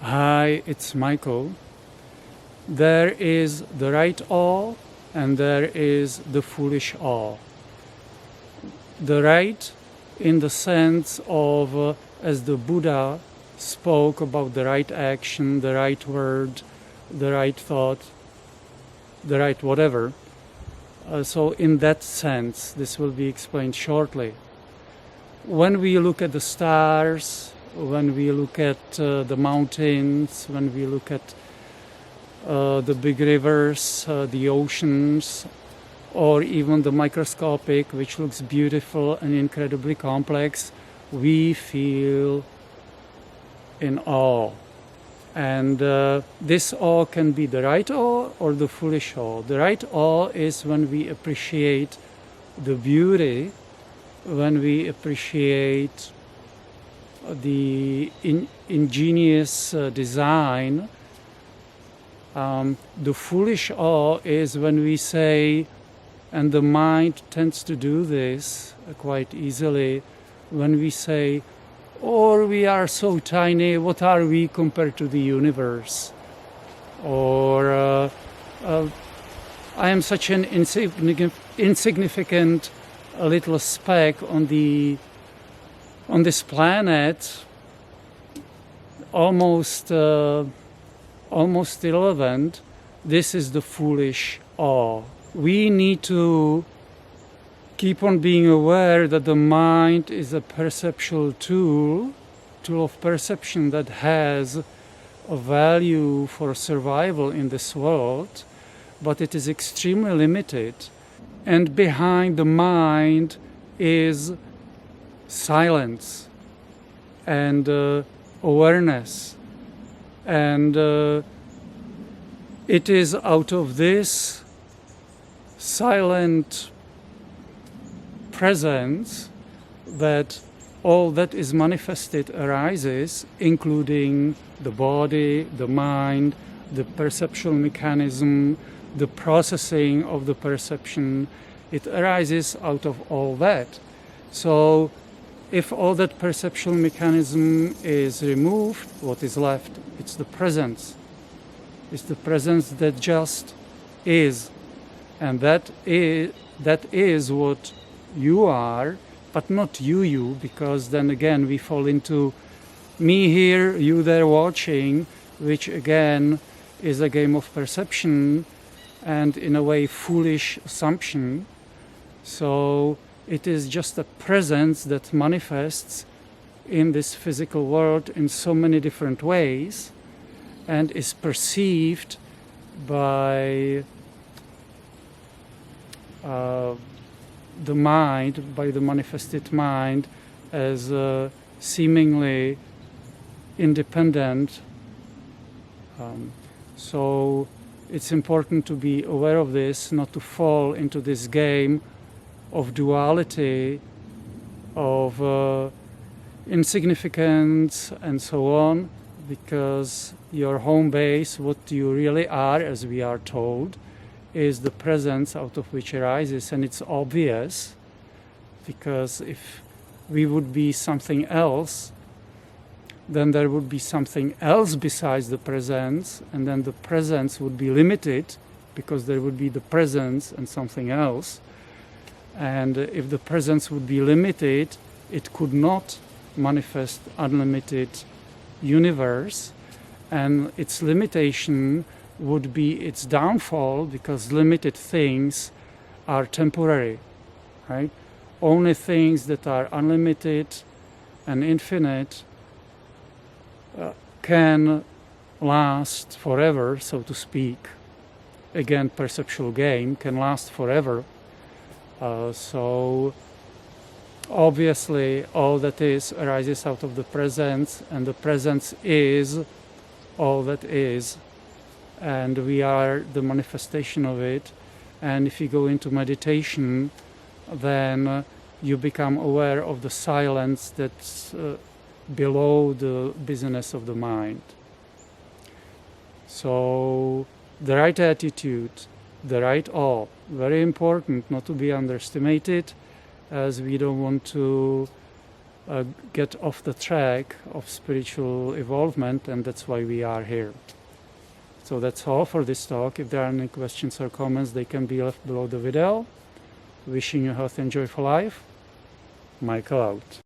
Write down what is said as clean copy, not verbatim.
Hi, it's Michael. There is the right awe and there is the foolish awe. The right in the sense of, as the Buddha spoke about the right action, the right word, the right thought, the right whatever. So in that sense, this will be explained shortly. When we look at the stars, when we look at the mountains, when we look at the big rivers, the oceans, or even the microscopic, which looks beautiful and incredibly complex, we feel in awe. And this awe can be the right awe or the foolish awe. The right awe is when we appreciate the beauty, when we appreciate the ingenious design. The foolish awe is when we say, and the mind tends to do this quite easily, when we say, "Oh, we are so tiny, what are we compared to the universe?" Or, "I am such an insignificant little speck on this planet, almost irrelevant." This is the foolish awe. We need to keep on being aware that the mind is a perceptual tool of perception that has a value for survival in this world, but it is extremely limited. And behind the mind is silence and awareness. And it is out of this silent presence that all that is manifested arises, including the body, the mind, the perceptual mechanism, the processing of the perception. It arises out of all that. So if all that perceptual mechanism is removed, what is left? It's the presence. It's the presence that just is. And that is what you are, but not you, because then again we fall into me here, you there watching, which again is a game of perception and in a way foolish assumption. So it is just a presence that manifests in this physical world in so many different ways and is perceived by the mind, by the manifested mind, as seemingly independent. So it's important to be aware of this, not to fall into this game of duality, of insignificance and so on, because your home base, what you really are, as we are told, is the presence out of which arises. And it's obvious, because if we would be something else, then there would be something else besides the presence, and then the presence would be limited because there would be the presence and something else. And if the presence would be limited, it could not manifest unlimited universe, and its limitation would be its downfall, because limited things are temporary, right? Only things that are unlimited and infinite can last forever, so to speak. Again, perceptual game can last forever. So obviously all that is arises out of the presence, and the presence is all that is, and we are the manifestation of it. And if you go into meditation, then you become aware of the silence that's below the busyness of the mind. So the right attitude, the right awe, very important, not to be underestimated, as we don't want to get off the track of spiritual evolvement, and that's why we are here. So that's all for this talk. If there are any questions or comments, they can be left below the video. Wishing you health and joyful life. Michael out.